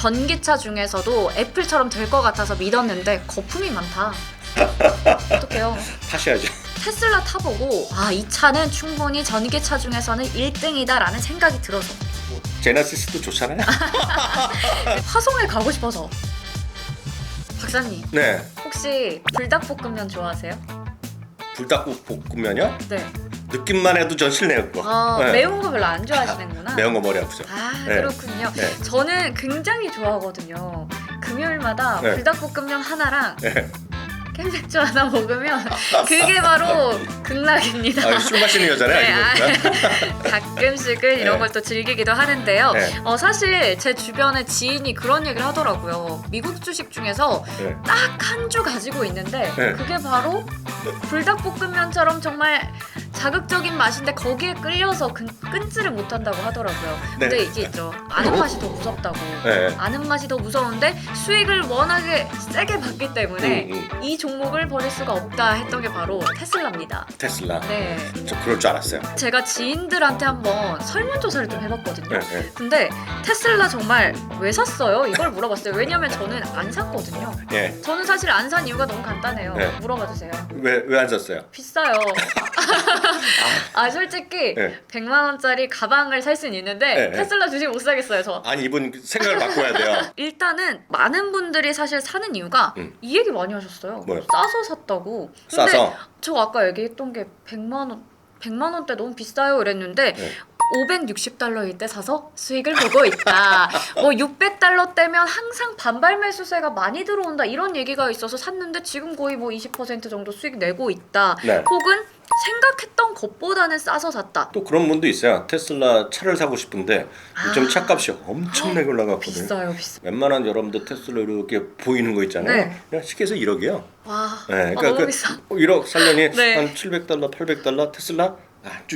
전기차 중에서도 애플처럼 될 것 같아서 믿었는데 거품이 많다. 어떡해요. 타셔야죠. 테슬라 타보고 이 차는 충분히 전기차 중에서는 1등이다 라는 생각이 들어서 제네시스도 좋잖아요. 화성에 가고 싶어서. 박사님, 네. 혹시 불닭볶음면 좋아하세요? 불닭볶음면이요? 네. 느낌만 해도 전 싫네요. 그거. 네. 매운 거 별로 안 좋아하시는구나. 매운 거 머리 아프죠. 네. 그렇군요. 네. 저는 굉장히 좋아하거든요. 금요일마다 네. 불닭볶음면 하나랑 네. 캔맥주 하나 먹으면 그게 바로 극락입니다. 술 마시는 여자네. 가끔씩은 이런 네. 걸 또 즐기기도 하는데요. 네. 사실 제 주변에 지인이 그런 얘기를 하더라고요. 미국 주식 중에서 네. 딱 한 주 가지고 있는데 네. 그게 바로 불닭볶음면처럼 정말 자극적인 맛인데 거기에 끌려서 끊지를 못한다고 하더라고요. 네. 근데 이게 있죠. 아는 맛이 더 무섭다고. 네. 아는 맛이 더 무서운데 수익을 워낙에 세게 받기 때문에 이 종목을 버릴 수가 없다 했던 게 바로 테슬라입니다. 테슬라. 네. 저 그럴 줄 알았어요. 제가 지인들한테 한번 설문조사를 좀 해봤거든요. 네. 근데 테슬라 정말 왜 샀어요? 이걸 물어봤어요. 왜냐면 저는 안 샀거든요. 예. 저는 사실 안 산 이유가 너무 간단해요. 네. 물어봐 주세요. 왜 안 샀어요? 비싸요. 솔직히 네. 100만 원짜리 가방을 살 수는 있는데 네. 테슬라 주식 못 사겠어요, 저. 아니 이분 생각을 바꿔야 돼요. 일단은 많은 분들이 사실 사는 이유가 이 얘기 많이 하셨어요. 뭐요? 싸서 샀다고. 근데 싸서. 저 아까 얘기했던 게 100만 원대 너무 비싸요 이랬는데 네. 560달러일 때 사서 수익을 보고 있다. 뭐 600달러 때면 항상 반발 매수세가 많이 들어온다 이런 얘기가 있어서 샀는데 지금 거의 뭐 20% 정도 수익 내고 있다. 네. 혹은 생각했던 것보다는 싸서 샀다. 또 그런 분도 있어요. 테슬라 차를 사고 싶은데 요즘 차값이 엄청나게 올라갔거든요. 비싸요, 비싸. 웬만한 여러분들 테슬라 이렇게 보이는 거 있잖아요. 네. 그냥 쉽게 해서 1억이요. 와, 네, 너무 비싸. 1억 살려니 네. 한 700달러, 800달러 테슬라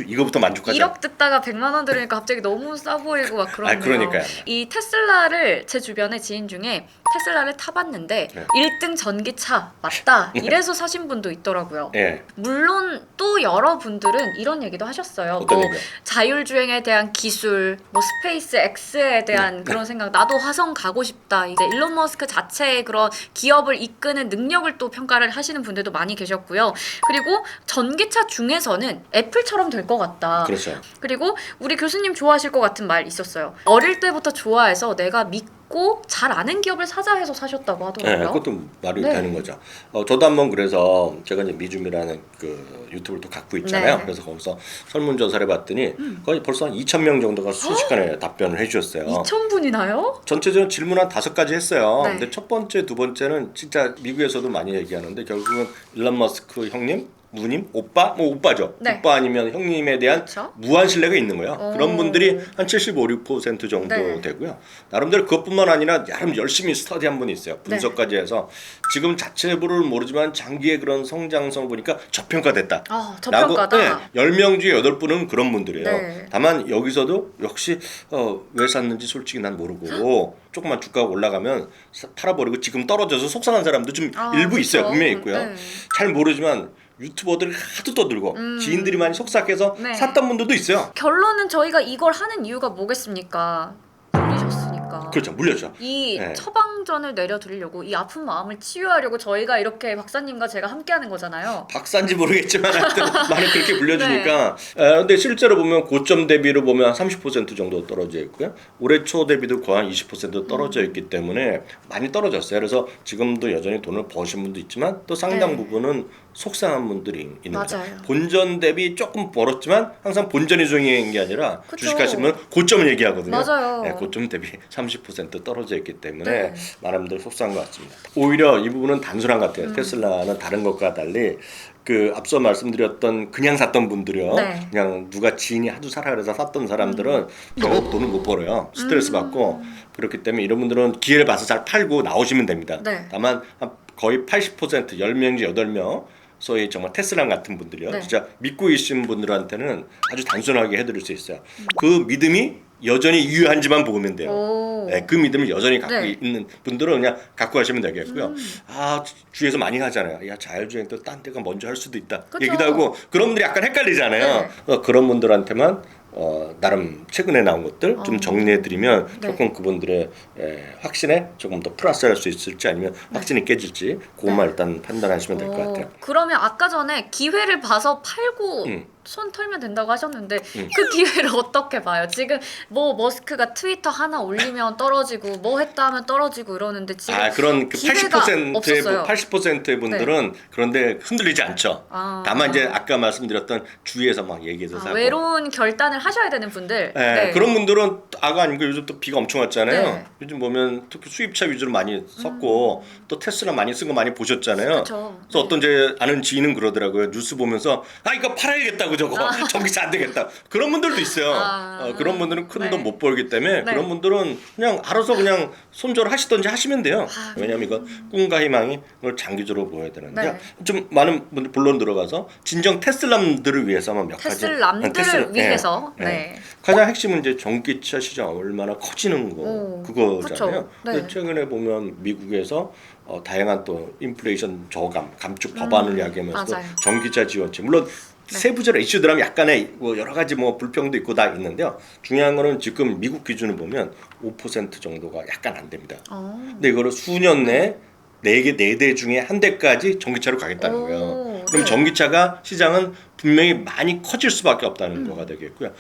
이거부터 만족하죠. 1억 듣다가 100만 원 들으니까 갑자기 너무 싸 보이고 막 그러네요. 그러니까요. 이 테슬라를 제 주변에 지인 중에 테슬라를 타봤는데 네. 1등 전기차 맞다 이래서 사신 분도 있더라고요. 예. 물론 또 여러분들은 이런 얘기도 하셨어요. 어떤 뭐 얘기요? 자율주행에 대한 기술, 뭐 스페이스 X에 대한 그런 생각, 나도 화성 가고 싶다. 이제 일론 머스크 자체의 그런 기업을 이끄는 능력을 또 평가를 하시는 분들도 많이 계셨고요. 그리고 전기차 중에서는 애플처럼 될 것 같다. 그렇죠. 그리고 우리 교수님 좋아하실 것 같은 말 있었어요. 어릴 때부터 좋아해서 내가 믿고 잘 아는 기업을 사자 해서 사셨다고 하더라고요. 네, 그것도 말이 네. 되는 거죠. 저도 한번 그래서 제가 이제 미줌이라는 그 유튜브를 또 갖고 있잖아요. 네. 그래서 거기서 설문조사를 해봤더니 거의 벌써 한 2,000명 정도가 순식간에 답변을 해주셨어요. 2,000분이나요? 전체적으로 질문 한 5가지 했어요. 네. 근데 첫 번째, 두 번째는 진짜 미국에서도 많이 얘기하는데 결국은 일론 머스크 형님, 누님, 오빠, 뭐 오빠죠. 네. 오빠 아니면 형님에 대한 그쵸? 무한 신뢰가 있는 거예요. 오. 그런 분들이 한 75, 6% 정도 네. 되고요. 나름대로 그것뿐만 아니라 나름 열심히 스터디한 분이 있어요. 분석까지 해서 지금 자체부를 모르지만 장기의 그런 성장성 보니까 저평가됐다. 저평가다. 라고, 10명 중에 8분은 그런 분들이에요. 네. 다만 여기서도 역시 왜 샀는지 솔직히 난 모르고 조금만 주가가 올라가면 팔아버리고 지금 떨어져서 속상한 사람도 좀 일부 있어요. 그쵸. 분명히 있고요. 네. 잘 모르지만 유튜버들이 하도 떠들고 지인들이 많이 속삭해서 네. 샀던 분들도 있어요. 결론은 저희가 이걸 하는 이유가 뭐겠습니까? 물리셨으니까. 그렇죠. 물렸죠. 이 네. 처방전을 내려드리려고 이 아픈 마음을 치유하려고 저희가 이렇게 박사님과 제가 함께하는 거잖아요. 박사인지 모르겠지만 하여튼 많이 그렇게 물려주니까 근데 실제로 보면 고점 대비로 보면 한 30% 정도 떨어져 있고요. 올해 초 대비도 거의 한 20% 떨어져 있기 때문에 많이 떨어졌어요. 그래서 지금도 여전히 돈을 버신 분도 있지만 또 상당 네. 부분은 속상한 분들이 있는 거죠. 맞아요. 본전 대비 조금 벌었지만 항상 본전이 중요한 게 아니라 그쵸. 주식하시면 고점을 얘기하거든요. 맞아요. 네, 고점 대비 30% 떨어져 있기 때문에 네. 많은 분들 속상한 것 같습니다. 오히려 이 부분은 단순한 것 같아요. 테슬라는 다른 것과 달리 그 앞서 말씀드렸던 그냥 샀던 분들이요. 네. 그냥 누가 지인이 하도 사라 그래서 샀던 사람들은 결국 돈을 못 벌어요. 스트레스 받고 그렇기 때문에 이런 분들은 기회를 봐서 잘 팔고 나오시면 됩니다. 네. 다만 거의 80% 10명 중 8명 소위 정말 테슬라 같은 분들이요. 네. 진짜 믿고 계신 분들한테는 아주 단순하게 해드릴 수 있어요. 그 믿음이 여전히 유효한지만 보면 돼요. 오. 네, 그 믿음을 여전히 갖고 네. 있는 분들은 그냥 갖고 가시면 되겠고요. 주위에서 많이 하잖아요. 야, 자율주행 또 딴 데가 먼저 할 수도 있다. 그쵸. 얘기도 하고 그런 분들이 약간 헷갈리잖아요. 네. 그런 분들한테만 나름 최근에 나온 것들 좀 정리해드리면 네. 조금 그분들의 확신에 조금 더 플러스할 수 있을지 아니면 확신이 깨질지 그것만 일단 판단하시면 될 것 같아요. 그러면 아까 전에 기회를 봐서 팔고 손 털면 된다고 하셨는데 그 기회를 어떻게 봐요? 지금 뭐 머스크가 트위터 하나 올리면 떨어지고 뭐 했다 하면 떨어지고 이러는데 지금 그런 그 기회가 80%의 80%의 분들은 그런데 흔들리지 않죠. 다만 이제 아까 말씀드렸던 주위에서 막 얘기해서 사고 외로운 결단을 하셔야 되는 분들. 그런 분들은 아니고 요즘 또 비가 엄청 왔잖아요. 네. 요즘 보면 특히 수입차 위주로 많이 섰고 또 테슬라 많이 쓴 거 많이 보셨잖아요. 그쵸. 그래서 어떤 제 아는 지인은 그러더라고요. 뉴스 보면서 이거 팔아야겠다고 저거 전기차 안 되겠다. 그런 분들도 있어요. 그런 분들은 큰 돈 못 벌기 때문에 그런 분들은 그냥 알아서 그냥 손절 하시던지 하시면 돼요. 왜냐면 이건 꿈과 희망이 이걸 장기적으로 보여야 되는데 좀 많은 분들 본론 들어가서 진정 테슬라들을 위해서만 몇 가지 테슬라들을 위해서 가장 핵심은 이제 전기차 시장 얼마나 커지는 거 그거잖아요. 근데 최근에 보면 미국에서 다양한 또 인플레이션 저감 감축 법안을 이야기하면서 전기차 지원책 물론 세부적으로 이슈들하면 약간의 뭐 여러 가지 뭐 불평도 있고 다 있는데요. 중요한 거는 지금 미국 기준으로 보면 5% 정도가 약간 안 됩니다. 근데 이거를 수년 내에 4대 중에 한 대까지 전기차로 가겠다는 거예요. 그럼 전기차가 시장은 분명히 많이 커질 수밖에 없다는 거가 되겠고요.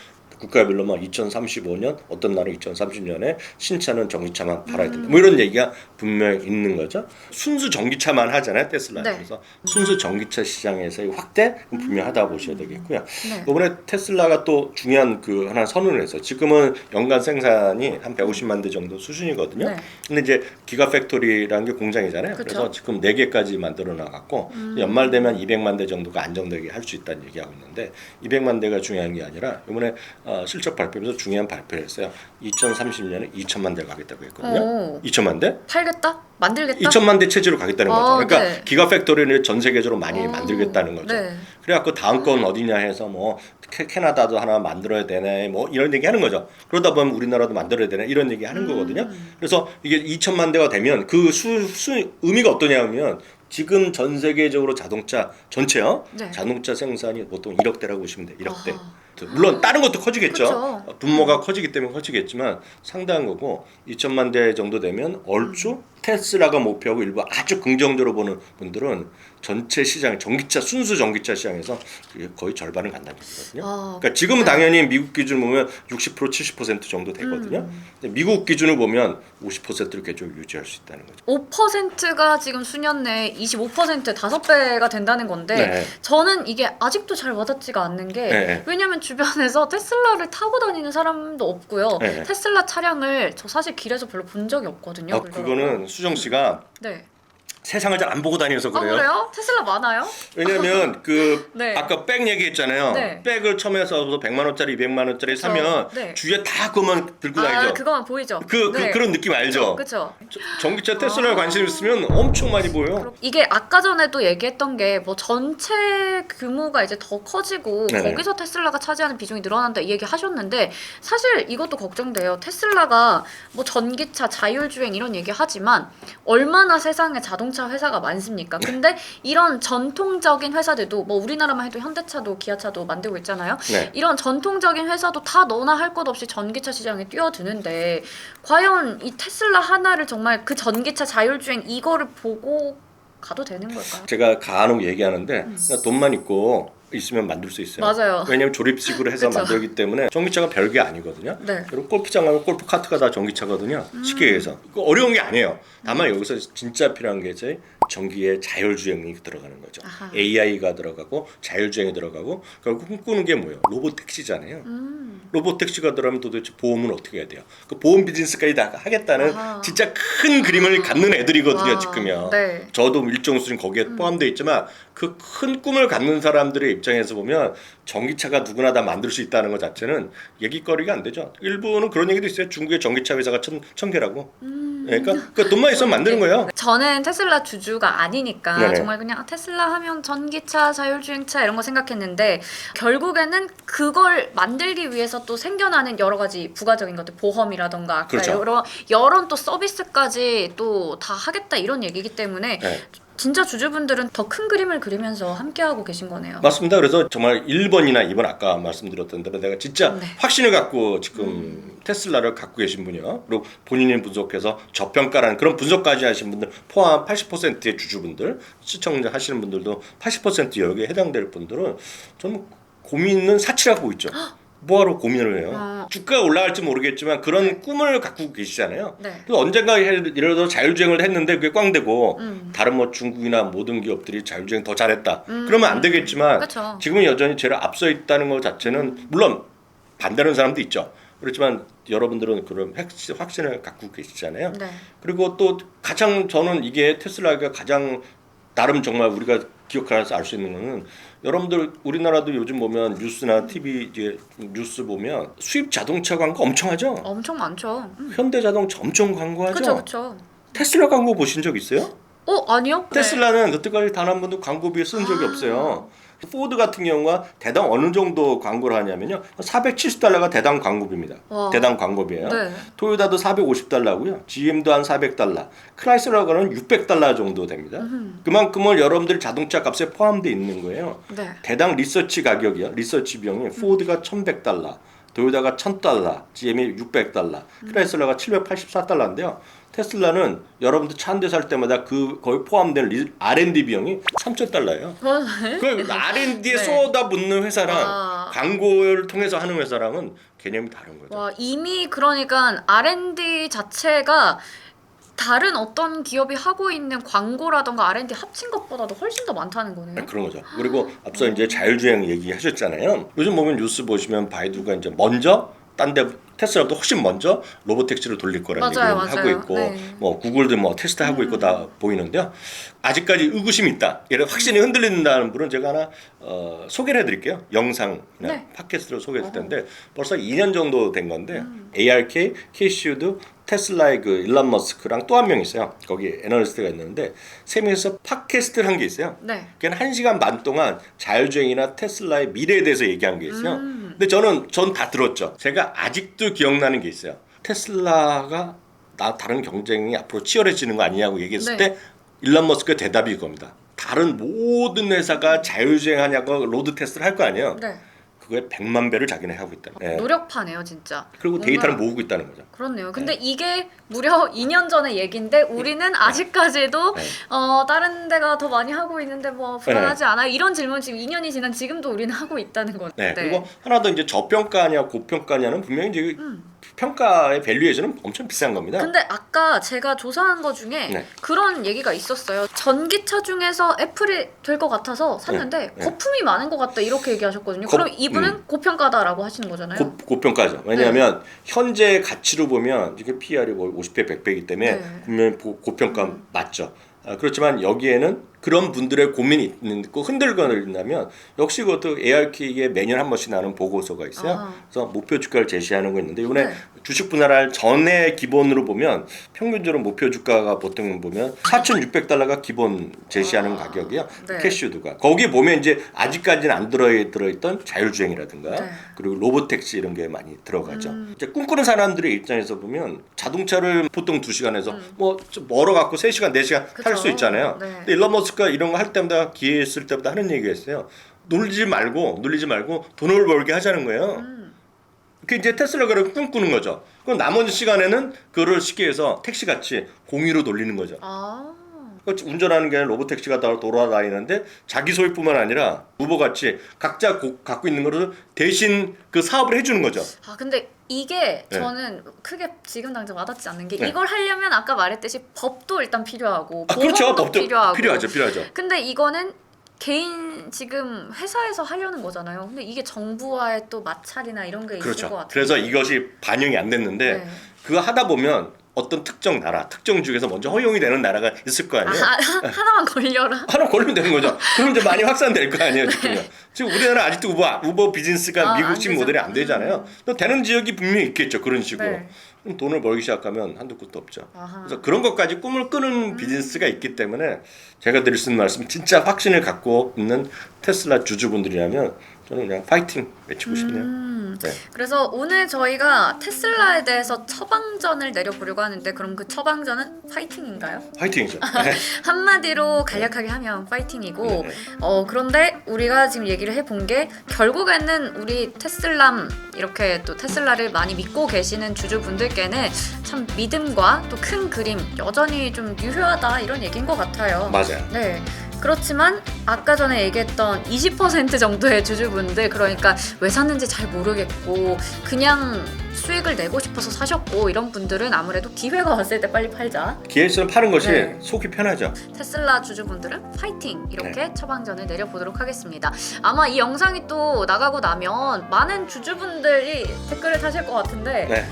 국가별로 뭐 2035년 어떤 날은 2030년에 신차는 전기차만 팔아야 된다. 뭐 이런 얘기가 분명히 있는 거죠. 순수 전기차만 하잖아요, 테슬라. 그래서 순수 전기차 시장에서의 확대 분명하다고 보셔야 되겠고요. 이번에 테슬라가 또 중요한 그 하나 선언을 해서 지금은 연간 생산이 한 150만 대 정도 수준이거든요. 근데 이제 기가팩토리라는 게 공장이잖아요. 그래서 지금 4개까지 만들어 나갔고 연말 되면 200만 대 정도가 안정되게 할 수 있다는 얘기하고 있는데 200만 대가 중요한 게 아니라 이번에 실적 발표에서 중요한 발표를 했어요. 2030년에 2천만 대 가겠다고 했거든요. 2천만 대? 팔겠다? 만들겠다? 2천만 대 체제로 가겠다는 거죠. 그러니까 기가팩토리를 전 세계적으로 많이 만들겠다는 거죠. 그래갖고 다음 건 어디냐 해서 뭐 캐나다도 하나 만들어야 되네 뭐 이런 얘기 하는 거죠. 그러다 보면 우리나라도 만들어야 되네 이런 얘기 하는 거거든요. 그래서 이게 2천만 대가 되면 그 의미가 어떠냐면 지금 전 세계적으로 자동차 전체요. 자동차 생산이 보통 1억 대라고 보시면 돼요. 1억 대. 물론 다른 것도 커지겠죠. 분모가 커지기 때문에 커지겠지만 상당한 거고 2천만 대 정도 되면 얼추 테슬라가 목표하고 일부 아주 긍정적으로 보는 분들은 전체 시장 전기차 순수 전기차 시장에서 거의 절반을 간다는 얘기거든요. 그러니까 지금은 당연히 미국 기준으로 보면 60% 70% 정도 되거든요. 근데 미국 기준으로 보면 50%를 계속 유지할 수 있다는 거죠. 5%가 지금 수년 내에 25% 5배가 된다는 건데 저는 이게 아직도 잘 와닿지가 않는 게 왜냐면 주변에서 테슬라를 타고 다니는 사람도 없고요. 테슬라 차량을 저 사실 길에서 별로 본 적이 없거든요. 그거는 수정 씨가 세상을 잘 안 보고 다녀서 그래요. 그래요? 테슬라 많아요? 왜냐면 그 아까 백 얘기했잖아요. 백을 처음에서 100만 원짜리, 200만 원짜리 사면 주위에 다 그것만 들고 다니죠. 그거만 보이죠. 그런 느낌 알죠? 그렇죠. 전기차 테슬라에 관심 있으면 엄청 많이 보여요. 이게 아까 전에도 얘기했던 게 뭐 전체 규모가 이제 더 커지고 거기서 테슬라가 차지하는 비중이 늘어난다 이 얘기 하셨는데 사실 이것도 걱정돼요. 테슬라가 뭐 전기차, 자율주행 이런 얘기 하지만 얼마나 세상에 자동차 회사가 많습니까? 근데 이런 전통적인 회사들도 뭐 우리나라만 해도 현대차도 기아차도 만들고 있잖아요. 이런 전통적인 회사도 다 너나 할 것 없이 전기차 시장에 뛰어드는데 과연 이 테슬라 하나를 정말 그 전기차 자율주행 이거를 보고 가도 되는 걸까요? 제가 간혹 얘기하는데 그냥 돈만 있고 있으면 만들 수 있어요. 맞아요. 왜냐면 조립식으로 해서 만들기 때문에 전기차가 별게 아니거든요. 그리고 골프장 가면 골프 카트가 다 전기차거든요. 쉽게 얘기해서 어려운 게 아니에요. 다만 여기서 진짜 필요한 게 이제 전기의 자율주행이 들어가는 거죠. AI가 들어가고 자율주행이 들어가고 결국 꿈꾸는 게 뭐예요? 로봇 택시잖아요. 로봇 택시가 들어가면 도대체 보험은 어떻게 해야 돼요? 그 보험 비즈니스까지 다 하겠다는 진짜 큰 그림을 갖는 애들이거든요. 지금요. 저도 일정 수준 거기에 포함되어 있지만 그 큰 꿈을 갖는 사람들의 입장에서 보면 전기차가 누구나 다 만들 수 있다는 것 자체는 얘기거리가 안 되죠. 일부는 그런 얘기도 있어요. 중국의 전기차 회사가 천 개라고. 그러니까 돈만 있으면 만드는 거예요. 저는 테슬라 주주가 아니니까 정말 그냥 테슬라 하면 전기차, 자율주행차 이런 거 생각했는데 결국에는 그걸 만들기 위해서 또 생겨나는 여러 가지 부가적인 것들 보험이라던가 아까 여러 또 서비스까지 또 다 하겠다 이런 얘기이기 때문에 진짜 주주분들은 더 큰 그림을 그리면서 함께하고 계신 거네요. 맞습니다. 그래서 정말 1번이나 2번 아까 말씀드렸던 대로 내가 진짜 네. 확신을 갖고 지금 테슬라를 갖고 계신 분이요. 그리고 본인이 분석해서 저평가라는 그런 분석까지 하신 분들 포함 80%의 주주분들, 시청자 하시는 분들도 80% 여기에 해당될 분들은 저는 고민은 사치하고 있죠. 뭐하러 고민을 해요? 주가가 올라갈지 모르겠지만 그런 꿈을 갖고 계시잖아요. 네. 그래서 언젠가 예를 들어 자율주행을 했는데 그게 꽝되고 다른 뭐 중국이나 모든 기업들이 자율주행 더 잘했다. 그러면 안 되겠지만 그쵸. 지금은 여전히 제일 앞서 있다는 것 자체는 물론 반대하는 사람도 있죠. 그렇지만 여러분들은 그런 확신을 갖고 계시잖아요. 네. 그리고 또 가장 저는 이게 테슬라가 가장 나름 정말 우리가 기억하면서 알 수 있는 거는 여러분들 우리나라도 요즘 보면 뉴스나 TV 이제 뉴스 보면 수입 자동차 광고 엄청 하죠. 엄청 많죠. 현대자동차 엄청 광고하죠. 그쵸 그쵸. 테슬라 광고 보신 적 있어요? 아니요? 네. 테슬라는 여태까지 단 한 번도 광고비에 쓴 적이 없어요. 포드 같은 경우가 대당 어느 정도 광고를 하냐면요. 470달러가 대당 광고비입니다. 와. 대당 광고비예요. 네. 토요타도 450달러고요. GM도 한 400달러. 크라이슬러가는 600달러 정도 됩니다. 그만큼은 여러분들 자동차 값에 포함되어 있는 거예요. 네. 대당 리서치 가격이요. 리서치 비용이 포드가 1,100달러, 토요타가 1,000달러, GM이 600달러, 크라이슬러가 784달러인데요. 테슬라는 여러분들 차 한 대 살 때마다 그 거의 포함된 R&D 비용이 3,000달러예요. 그 R&D에 네. 쏟아붓는 회사랑 와. 광고를 통해서 하는 회사랑은 개념이 다른 거죠. 와 이미 그러니까 R&D 자체가 다른 어떤 기업이 하고 있는 광고라던가 R&D 합친 것보다도 훨씬 더 많다는 거네요. 네, 그런 거죠. 그리고 앞서 이제 자율주행 얘기하셨잖아요. 요즘 보면 뉴스 보시면 바이두가 이제 먼저 딴 데 테슬라보다 훨씬 먼저 로보택시를 돌릴 거라는 맞아요, 얘기를 하고 맞아요. 있고 네. 뭐 구글도 뭐 테스트 하고 있고 다 보이는데요. 아직까지 의구심이 있다. 이런 확신이 흔들린다는 분은 제가 하나 소개를 해드릴게요. 영상이나 네. 팟캐스트로 소개했을 텐데 벌써 2년 정도 된 건데 ARK, 캐시우드, 테슬라의 그 일론 머스크랑 또 한 명 있어요. 거기 애널리스트가 있는데 세 명이서 팟캐스트를 한 게 있어요. 네. 그냥 1시간 반 동안 자율주행이나 테슬라의 미래에 대해서 얘기한 게 있어요. 근데 전 다 들었죠. 제가 아직도 기억나는 게 있어요. 테슬라가 다른 경쟁이 앞으로 치열해지는 거 아니냐고 얘기했을 네. 때 일론 머스크의 대답이 이겁니다. 다른 모든 회사가 자율주행하냐고 로드 테스트를 할 거 아니에요. 네. 그거에 100만 배를 자기네 하고 있다. 예. 노력파네요 진짜. 그리고 뭔가- 데이터를 모으고 있다는 거죠. 그렇네요. 근데 이게 무려 2년 전의 얘기인데 우리는 아직까지도 네. 다른 데가 더 많이 하고 있는데 뭐 불안하지 않아요? 이런 질문 지금 2년이 지난 지금도 우리는 하고 있다는 거죠. 네. 그리고 하나 더 이제 저평가냐 고평가냐는 분명히 이제 평가의 밸류에이션은 엄청 비싼 겁니다. 근데 아까 제가 조사한 거 중에 네. 그런 얘기가 있었어요. 전기차 중에서 애플이 될 것 같아서 샀는데 네. 거품이 많은 것 같다 이렇게 얘기하셨거든요. 그럼 이분은 고평가다라고 하시는 거잖아요. 고평가죠. 왜냐하면 현재 가치로 보면 이게 PR이 뭐 50배, 100배이기 때문에 네. 분명히 고평가 맞죠. 그렇지만 여기에는 그런 분들의 고민이 있고 흔들거린다면 역시 그것도 ARK에 매년 한 번씩 나는 보고서가 있어요. 아. 그래서 목표 주가를 제시하는 거 있는데 이번에 네. 주식 분할할 전에 기본으로 보면 평균적으로 목표 주가가 보통 보면 4,600달러가 기본 제시하는 가격이요. 네. 캐시우드가 거기에 보면 이제 아직까지는 안 들어있던 자율주행이라든가 네. 그리고 로보택시 이런 게 많이 들어가죠. 이제 꿈꾸는 사람들의 입장에서 보면 자동차를 보통 2시간에서 뭐 좀 멀어 갖고 3시간, 4시간 탈 수 그쵸. 있잖아요. 네. 근데 일론 머스크가 이런 거 할 때마다 기회 있을 때마다 하는 얘기가 있어요. 놀리지 말고 돈을 벌게 하자는 거예요. 그 이제 테슬라가 꿈꾸는 거죠. 그럼 나머지 시간에는 그거를 쉽게 해서 택시같이 공유로 돌리는 거죠. 아. 운전하는 게 아니라 로보택시가 다 돌아다니는데 자기 소유뿐만 아니라 우버같이 각자 갖고 있는 거를 대신 그 사업을 해주는 거죠. 아 근데 이게 네. 저는 크게 지금 당장 와닿지 않는 게 네. 이걸 하려면 아까 말했듯이 법도 일단 필요하고 그렇죠. 보험도 법도 필요하고 필요하죠. 근데 이거는 개인 지금 회사에서 하려는 거잖아요. 근데 이게 정부와의 또 마찰이나 이런 게 있을 것 그렇죠. 같아요. 그래서 이것이 반영이 안 됐는데 네. 그거 하다 보면 어떤 특정 나라, 특정 주에서 먼저 허용이 되는 나라가 있을 거 아니에요. 하나만 걸려라. 하나 걸리면 되는 거죠. 그럼 이제 많이 확산될 거 아니에요, 지금요. 지금 우리나라 아직도 우버 비즈니스가 미국식 안 되죠. 모델이 안 되잖아요. 또 되는 지역이 분명히 있겠죠, 그런 식으로. 네. 그럼 돈을 벌기 시작하면 한도 끝도 없죠. 아하. 그래서 그런 것까지 꿈을 꾸는 비즈니스가 있기 때문에 제가 드릴 수 있는 말씀, 진짜 확신을 갖고 있는 테슬라 주주분들이라면 저는 그냥 파이팅 외치고 싶네요. 네. 그래서 오늘 저희가 테슬라에 대해서 처방전을 내려보려고 하는데 그럼 그 처방전은 파이팅인가요? 파이팅이죠. 네. 한마디로 간략하게 하면 파이팅이고 네. 그런데 우리가 지금 얘기를 해본 게 결국에는 우리 테슬람 이렇게 또 테슬라를 많이 믿고 계시는 주주분들께는 참 믿음과 또 큰 그림 여전히 좀 유효하다 이런 얘기인 것 같아요. 맞아요. 네. 그렇지만 아까 전에 얘기했던 20% 정도의 주주분들 그러니까 왜 샀는지 잘 모르겠고 그냥 수익을 내고 싶어서 사셨고 이런 분들은 아무래도 기회가 왔을 때 빨리 팔자. 기회 있으면 파는 것이 네. 속이 편하죠. 테슬라 주주분들은 파이팅 이렇게 네. 처방전을 내려보도록 하겠습니다. 아마 이 영상이 또 나가고 나면 많은 주주분들이 댓글을 다실 것 같은데 네.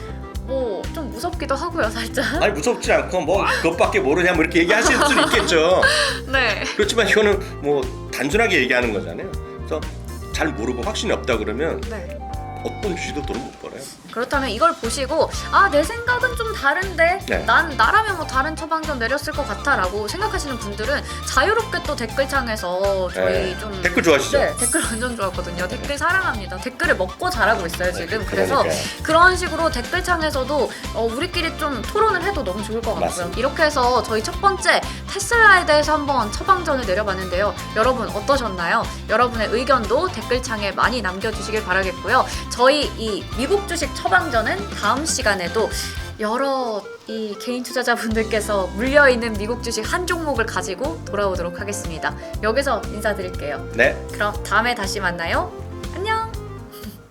뭐 좀 무섭기도 하고요 살짝. 아니 무섭지 않고 뭐 그것밖에 모르냐 뭐 이렇게 얘기하실 수 있겠죠. 네. 그렇지만 이거는 뭐 단순하게 얘기하는 거잖아요. 그래서 잘 모르고 확신이 없다 그러면 네. 어떤 주식도 돈을 못 벌어요. 그렇다면 이걸 보시고 아 내 생각은 좀 다른데 네. 난 나라면 뭐 다른 처방전 내렸을 것 같아라고 생각하시는 분들은 자유롭게 또 댓글창에서 저희 네. 좀 댓글 좋아하시죠? 네 댓글 완전 좋았거든요. 댓글 사랑합니다. 댓글을 먹고 자라고 있어요 지금. 그래서 그러니까요. 그런 식으로 댓글창에서도 우리끼리 좀 토론을 해도 너무 좋을 것 같고요. 맞습니다. 이렇게 해서 저희 첫 번째 테슬라에 대해서 한번 처방전을 내려봤는데요. 여러분 어떠셨나요? 여러분의 의견도 댓글창에 많이 남겨주시길 바라겠고요. 저희 이 미국 주식 처방전은 다음 시간에도 여러 이 개인 투자자분들께서 물려있는 미국 주식 한 종목을 가지고 돌아오도록 하겠습니다. 여기서 인사드릴게요. 네. 그럼 다음에 다시 만나요.